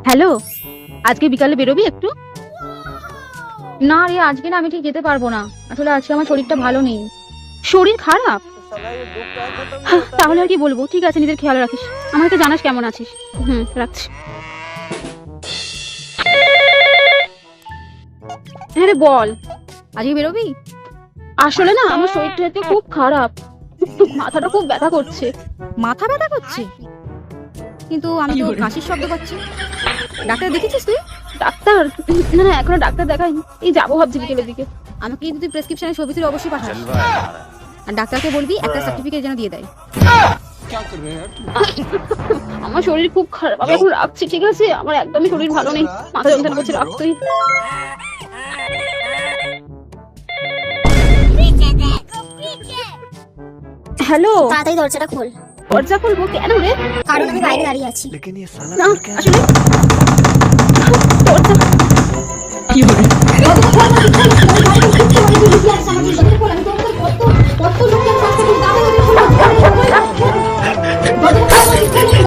Hello, আজকে বিকালে বেরোবি একটু? না রে, আজকে না, আমি ঠিক যেতে পারবো না। আসলে আজকে আমার শরীরটা ভালো নেই। শরীর খারাপ? তাহলে আর কি বলবো। ঠিক আছে, নিজের খেয়াল রাখিস। আমাকে জানাস কেমন আছিস। রাখছি। হ্যাঁ রে, বল। আজকে বেরোবি? আসলে না, আমার শরীরটা আজকে খুব খারাপ। মাথাটা খুব ব্যথা করছে। মাথা ব্যথা করছে? কিন্তু আমি তো কাশির শব্দ পাচ্ছি। ডাক্তার দেখেছিস তুই? ডাক্তার? না না, এখনো ডাক্তার দেখাইনি। এই যাবো ভাবছি বিকেলের দিকে। আমাকে কিন্তু তুই প্রেসক্রিপশনের ছবি তুলে অবশ্যই পাঠাস। আর ডাক্তারকে বলবি একটা সার্টিফিকেট যেন দিয়ে দেয়। আমার শরীর খুব খারাপ, আমি এখন রাখছি। ঠিক আছে, আমার একদমই শরীর ভালো নেই, মাথা যন্ত্রণা করছে। রাখছি। হ্যালো, তাড়াতাড়ি দরজাটা খোল। দরজা খুলবো কেন রে? কারণ আমি বাইরে দাঁড়িয়ে আছি। না, আসলে দরজা